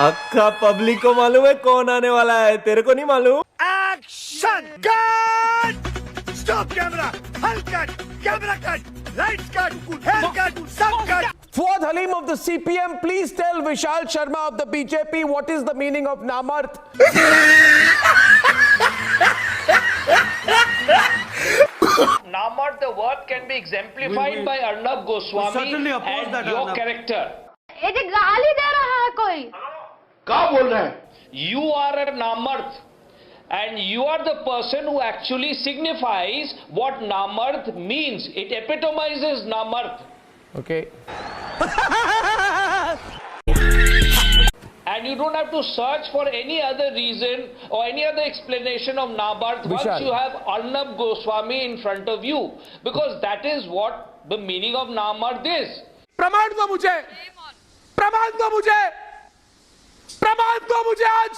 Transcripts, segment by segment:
अक्का पब्लिक को मालूम है कौन आने वाला है, तेरे को नहीं मालूम? Action! Cut! Stop camera! Halt cut! Camera cut! Lights cut! Hair cut! Sub cut! Fuad Halim of the CPM, please tell Vishal Sharma of the BJP what is the meaning of Namarth. Namarth, the word can be exemplified by Arnab Goswami and your character. ये जो गाली दे रहा है कोई, क्या बोल रहे हैं? You are a Namarth and you are the person who actually signifies what Namarth means. It epitomizes Namarth. Okay. And you don't have to search for any other reason or any other explanation of Namarth once Vishal. you have Arnab Goswami in front of you. Because that is what the meaning of Namarth is. प्रमाण दो मुझे, प्रमाण दो मुझे, प्रमाण दो मुझे आज.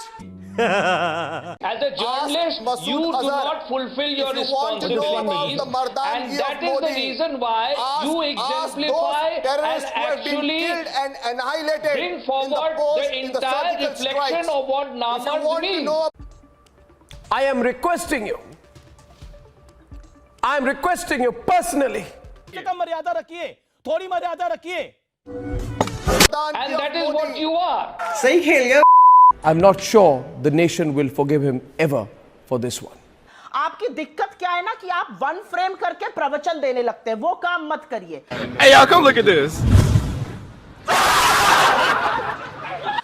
As a journalist, Masood you do Azhar, not fulfill your if you want to know responsibilities, about the Mardani and of that is the Modi, reason why you exemplify those terrorists and who have been actually killed and annihilated bring in the forward post, the in the entire surgical reflection strikes. of what If you Namarth want to means. know I am requesting you personally. मर्यादा रखिए, थोड़ी मर्यादा रखिए. And that is what you are. सही खेल गया. I'm not sure the nation will forgive him ever for this one. आपकी दिक्कत क्या है ना कि आप वन फ्रेम करके प्रवचन देने लगते हैं, वो काम मत करिए. Hey, y'all come look at this.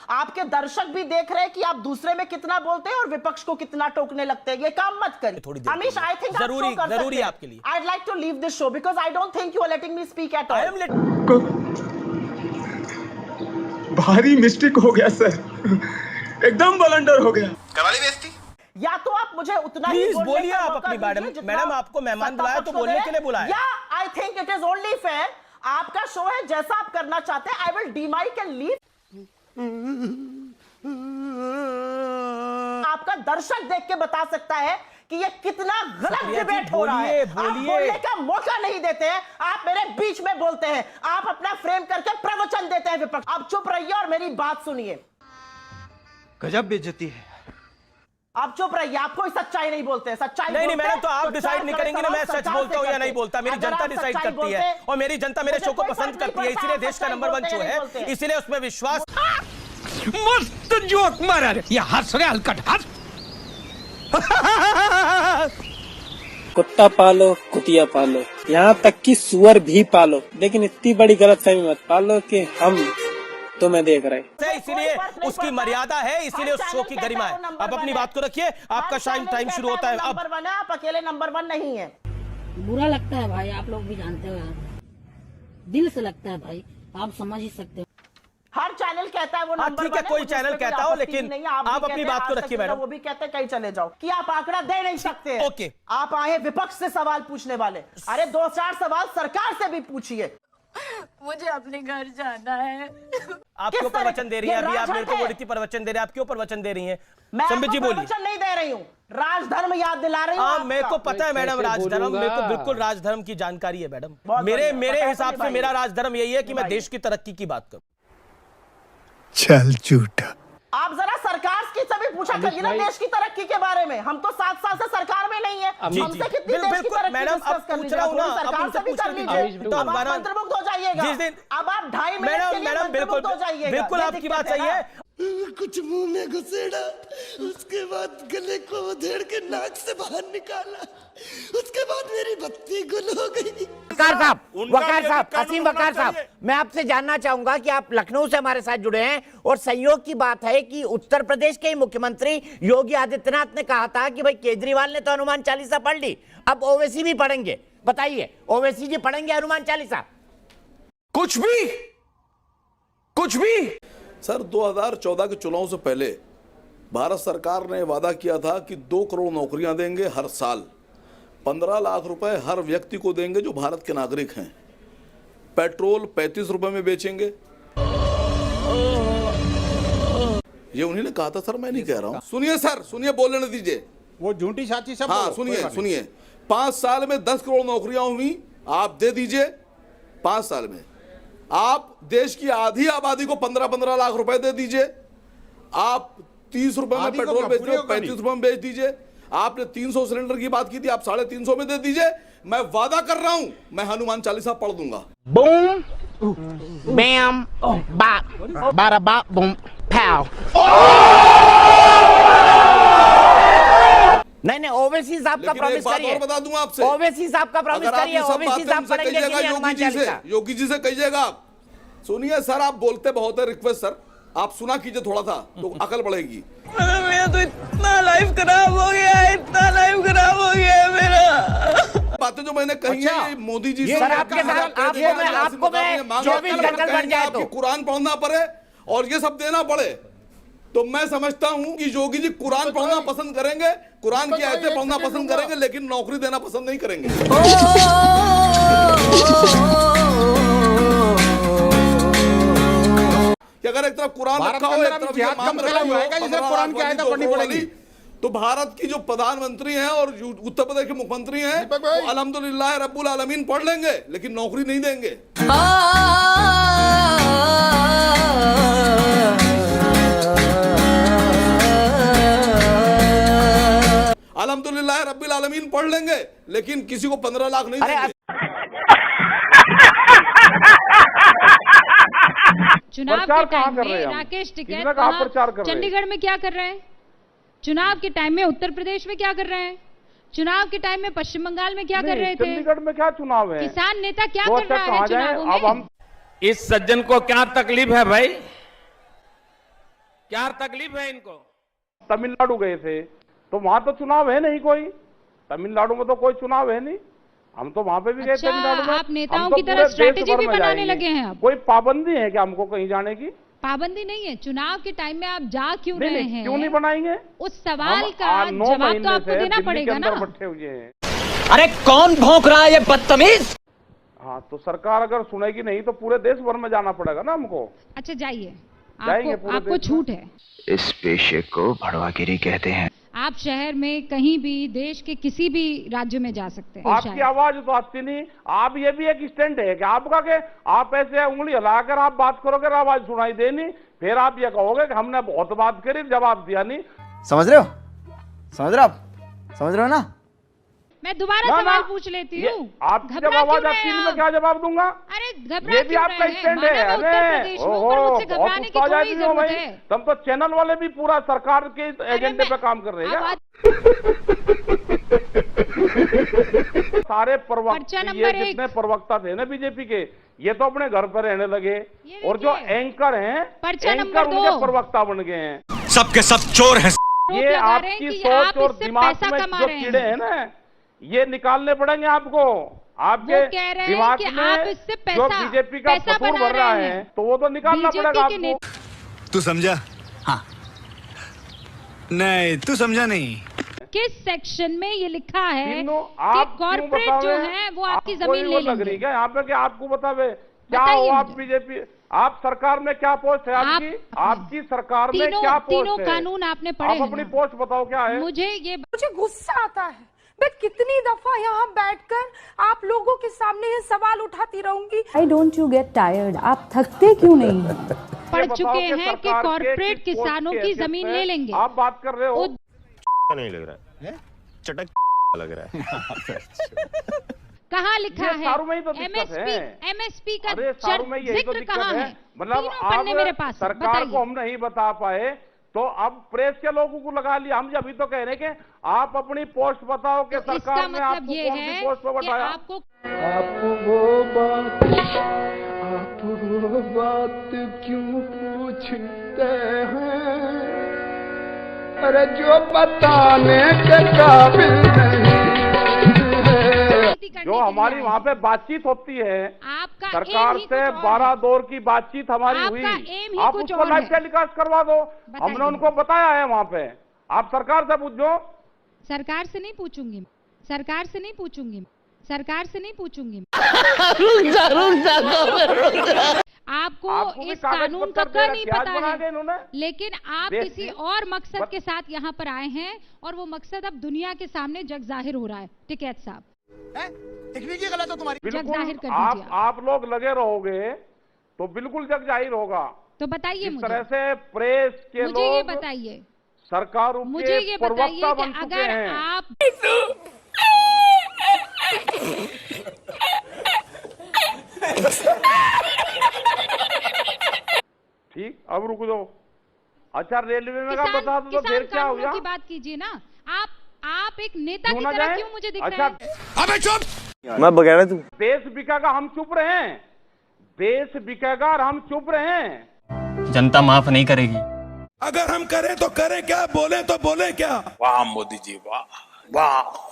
आपके दर्शक भी देख रहे हैं कि आप दूसरे में कितना बोलते हैं और विपक्ष को कितना टोकने लगते हैं. ये काम मत करिए. अमीश, I think आप शो कर सकते हैं. आपके लिए. I'd like to leave this show because I don't think you are letting me speak at all. I am भारी मिस्टेक हो गया सर, एकदम ब्लंडर हो गया. करा ली बेइज्जती? या तो आप मुझे उतना ही प्लीज बोलने बोलिए का आप मौका अपनी दीजिए मैडम. जितना मैडम आपको मेहमान बुलाया तो सत्ता बोलने पक्ष के लिए को बुलाया. या I think it is only fair. आपका शो है, जैसा आप करना चाहते हैं. I will demic and leave. आपका दर्शक देख के बता सकता है कि ये कितना गलत सुप्रिया जी, डिबेट हो रहा है. आप बोलिए. बोलने का मौका नहीं देते हैं. आप मेरे बीच में बोलते हैं. आप अपना फ्रेम करके प्रवचन देते हैं विपक्ष. आप चुप रहिए और मेरी बात सुनिए. गजब बेइज्जती है. आप चुप रहिए. आप कोई सच्चाई नहीं बोलते हैं. सच्चाई नहीं बोलते मैडम, हैं तो आप डिसाइड चार नहीं कड़े करेंगे ना मैं सवाल सच सरकार बोलता से हूँ या करते नहीं हैं. बोलता. मेरी अगर जनता आप डिसाइड सच्चाई करती है बोलते, और मेरी जनता मेरे मुझे शो को कोई पसंद फर्क नहीं करती है, पड़ता इसलिए आप देश का सच्चाई नंबर 1 बोलते शो हैं, नहीं है, बोलते. इसीलिए उसमें विश्वास. मस्त जोक मारा रे. ये हंस रहे हलकट हंस. कुत्ता पालो, कुतिया पालो, यहाँ तक कि सुअर भी पालो, लेकिन इतनी बड़ी गलतफहमी मत पालो कि हम तुम्हें देख रहे हैं. इसीलिए उसकी मर्यादा है, इसीलिए उस शो की गरिमा है. आप अपनी बात को रखिए. आपका टाइम शुरू होता है अब. नंबर 1 है, आप अकेले नंबर 1 नहीं है. बुरा लगता है भाई, आप लोग भी जानते हो यार, दिल से लगता है भाई, आप समझ ही सकते हो. हर चैनल कहता है वो हाँ, नंबर ठीक है, 1 कोई मुझे चैनल उसमें कोई कहता हो, आपत्ति लेकिन नहीं है. आप भी अपनी कहते हैं, बात को आज तक रखिए तो मैडम. वो भी कहते हैं कहीं चले जाओ कि आप आंकड़ा दे नहीं सकते हैं. ओके. आप आए विपक्ष से सवाल पूछने वाले. अरे 2-4 सवाल सरकार से भी पूछिए. मुझे अपने घर जाना है. आप क्यों प्रवचन दे रही हैं? अभी आप मेरे को बोली थी प्रवचन दे रहे हैं. आप क्यों प्रवचन दे रही हैं? मैं संबित जी आपको बोलिए. प्रवचन नहीं दे रही हूँ, राजधर्म याद दिला रही हूँ. हाँ, आपका. मेरे को पता है मैडम, राजधर्म मेरे को बिल्कुल राजधर्म की जानकारी है मैडम. बहुत मेरे बढ़िया. पता है हिसाब तो से मेरा राजधर्म यही है कि मैं निभाइए. देश की तरक्की की बात करूं. चल झूठा. आप जरा सरकार की से भी पूछा करिए ना देश की तरक्की के बारे में. हम तो 7 साल से सरकार में नहीं है. जी, हमसे जी. कितनी देश की बिल्कुल, तरक्की मैडम, डिस्कस अब कर पूछ लीजिए. रहा हूं ना, थोड़ी अब सरकार उनसे से भी पूछ कर लीजिए. लीजिए. तो अब आप हमारा- मंत्रमुग्ध हो जाइएगा. जिस दिन- अब आप 2.5 मिनट के लिए मैडम बिल्कुल मंत्रमुग्ध हो जाइएगा. बिल्कुल ये आपकी दिक्कत बात सही ना. है. कुछ मुंह में घुसेड़ा, उसके बाद गले को उधेड़ के नाक से बाहर निकाला, उसके बाद मेरी बत्ती गुल हो गई. वकार साहब, असीम वकार साहब, मैं आपसे जानना चाहूंगा कि आप लखनऊ से हमारे साथ जुड़े हैं और संयोग की बात है कि उत्तर प्रदेश के मुख्यमंत्री योगी आदित्यनाथ ने कहा था कि भाई केजरीवाल ने तो हनुमान चालीसा पढ़ ली, अब ओवैसी भी पढ़ेंगे. बताइए, ओवैसी जी पढ़ेंगे हनुमान चालीसा? कुछ भी सर, 2014 के चुनाव से पहले भारत सरकार ने वादा किया था कि 2 करोड़ नौकरियां देंगे हर साल, 15 लाख रुपए हर व्यक्ति को देंगे जो भारत के नागरिक हैं, पेट्रोल 35 रुपए में बेचेंगे. ये उन्हीं ने कहा था सर, मैं नहीं कह रहा हूं. सुनिए सर, सुनिए, बोलने दीजिए. वो झूठी साची सब. हाँ, सुनिए. 5 साल में 10 करोड़ नौकरियां हुई, आप दे दीजिए. 5 साल में आप देश की आधी आबादी को 15-15 लाख रुपए दे दीजिए. आप 30 रुपए में पेट्रोल बेचते हो, 35 रुपए में बेच दीजिए। आपने 300 सिलेंडर की बात की थी, आप 350 में दे दीजिए। मैं वादा कर रहा हूं, मैं हनुमान चालीसा पढ़ दूंगा। बूम बैम बाप बारा बाप बूम पाव। नहीं ओवैसी साहब का प्रॉमिस करिए। बता दूं आपसे, ओवैसी साहब का प्रॉमिस करिए। ओवैसी साहब पढ़ेंगे कि नहीं हनुमान चालीसा? योगी जी से कहिएगा आप। सुनिए सर, आप बोलते बहुत है, रिक्वेस्ट सर आप सुना कीजिए थोड़ा सा, तो अकल बढ़ेगी। मेरा तो इतना लाइफ खराब हो गया है, इतना लाइफ खराब हो गया है मेरा। बातें जो मैंने कही है मोदी जी सर, आपके साथ आपको मैं 24 घंटे बन जाए तो कुरान पढ़ना पड़े और ये सब देना पड़े, तो मैं समझता हूं कि योगी जी कुरान पढ़ना पसंद करेंगे, कुरान की आयतें पढ़ना पसंद करेंगे, लेकिन नौकरी देना पसंद नहीं करेंगे। कि अगर एक तरफ कुरान रखा हो, एक तरफ ये मान रखा हो, कुरान की आयतें पढ़नी पड़ेगी, तो भारत की जो प्रधानमंत्री हैं और उत्तर प्रदेश के मुख्यमंत्री हैं वो अल्हम्दुलिल्लाह रब्बुल आलमीन पढ़ लेंगे, लेकिन नौकरी नहीं देंगे। अल्हम्दुलिल्लाह रब्बिल आलमीन पढ़ लेंगे, लेकिन किसी को 15 लाख नहीं देंगे। चुनाव के टाइम में राकेश टिकैत चंडीगढ़ में क्या कर रहे हैं, चुनाव के टाइम में उत्तर प्रदेश में क्या कर रहे हैं, चुनाव के टाइम में पश्चिम बंगाल में क्या कर रहे थे, चंडीगढ़ में क्या चुनाव है, किसान नेता क्या कर रहा है चुनावों में। अब हम इस सज्जन को क्या तकलीफ है भाई, क्या तकलीफ है इनको। तमिलनाडु गए थे तो वहां तो चुनाव है नहीं कोई, तमिलनाडु में तो कोई चुनाव है नहीं, हम तो वहां पे भी गए तमिलनाडु में। आप नेताओं की तरह स्ट्रेटेजी भी बनाने लगे हैं। अब कोई पाबंदी है क्या हमको कहीं जाने की? पाबंदी नहीं है, चुनाव के टाइम में आप जा क्यों रहे हैं, क्यों नहीं बनाएंगे? उस सवाल का जवाब तो आपको देना पड़ेगा ना। अरे कौन भौंक रहा है ये बदतमीज। हाँ तो सरकार अगर सुनेगी नहीं तो पूरे देश भर में जाना पड़ेगा ना हमको। अच्छा जाइए, आपको छूट है। इस पेशे को भड़वागिरी कहते हैं। आप शहर में कहीं भी देश के किसी भी राज्य में जा सकते हैं। आपकी आवाज तो आती नहीं, आप ये भी एक स्टैंड है कि आपका के आप ऐसे उंगली हिलाकर आप बात करोगे, आवाज सुनाई देनी, फिर आप ये कहोगे कि हमने बहुत बात करी जवाब दिया नहीं। समझ रहे हो, समझ रहे हो आप, समझ रहे हो ना? मैं दोबारा सवाल पूछ लेती हूँ, आपकी जब आवाज आती है मैं क्या जवाब दूंगा? अरे घबरा ये भी आपका स्टैंड है। अरे बहुत गुस्सा जाती हो भाई, तुम तो चैनल वाले भी पूरा सरकार के एजेंडे पे काम कर रहे हैं। सारे प्रवक्ता, ये जितने प्रवक्ता थे ना बीजेपी के, ये तो अपने घर पर रहने लगे, और जो एंकर हैं एंकर उनके प्रवक्ता बन गए हैं। सबके सब चोर हैं। ये आपकी सोच और दिमाग में जो कीड़े हैं ना, ये निकालने पड़ेंगे आपको। आपके दिमाग में जो बीजेपी का कसूर भर रहा है, तो वो तो निकालना पड़ेगा आपको। तू समझा? हाँ नहीं तू समझा नहीं। किस सेक्शन में ये लिखा है कि कॉर्पोरेट जो है वो आपकी जमीन ले लेंगे? क्या यहाँ पे क्या आपको बतावे क्या हो? आप बीजेपी, आप सरकार में क्या पोस्ट है आपकी? आपकी सरकार में क्या पोस्ट है? तीनों कानून आपने पढ़े हैं? अपनी पोस्ट बताओ क्या है? मुझे गुस्सा आता है, मैं कितनी दफा यहाँ बैठकर आप लोगों के सामने ये सवाल उठाती रहूंगी। Why don't you get tired? आप थकते क्यों नहीं? पढ़ चुके हैं कि कॉर्पोरेट किसानों की जमीन ले लेंगे। आप बात कर रहे हो, नहीं लग रहा है, चटक लग रहा है। कहाँ लिखा है? एमएसपी का जिक्र कहाँ है? मतलब आप सरकार को हम नहीं बता पाए तो अब प्रेस के लोगों को लगा लिया। हम अभी तो कह रहे कि आप अपनी पोस्ट बताओ कि सरकार ने आपको कौन सी पोस्ट पर बताया। आप वो बात क्यों पूछते हैं, अरे जो बताने के काबिल नहीं। जो हमारी वहाँ पे बातचीत होती है सरकार से, 12 दौर की बातचीत हमारी हुई, आप उसको लाइव टेलीकास्ट करवा दो। हमने उनको बताया है वहाँ पे, आप सरकार से पूछो। सरकार से नहीं पूछूंगी, सरकार से नहीं पूछूंगी, सरकार से नहीं पूछूंगी। आपको इस कानून का नहीं पता है, लेकिन आप किसी और मकसद के साथ यहाँ पर आए हैं और वो मकसद अब दुनिया के सामने जग जाहिर हो रहा है। टिकैत साहब गलत है तुम्हारी, बिल्कुल आप लोग लगे रहोगे तो बिल्कुल जग जाहिर होगा। तो बताइए इस तरह से प्रेस के मुझे ये लोग बताइए, सरकारों मुझे ये के प्रवक्ता बताइए बन कि चुके अगर हैं। आप ठीक, अब रुक जाओ। अच्छा, रेलवे में का बता दो तो फिर क्या हो गया? की बात कीजिए ना, आप एक नेता क्यों की ना तरह जाए? क्यों मुझे दिख अच्छा, रहा है? अबे चुप। मैं बगैर तू देश बिकेगा हम चुप रहे हैं, देश बिकेगा और हम चुप रहे हैं। जनता माफ नहीं करेगी। अगर हम करें तो करें क्या, बोले तो बोले क्या। वाह मोदी जी वाह वाह।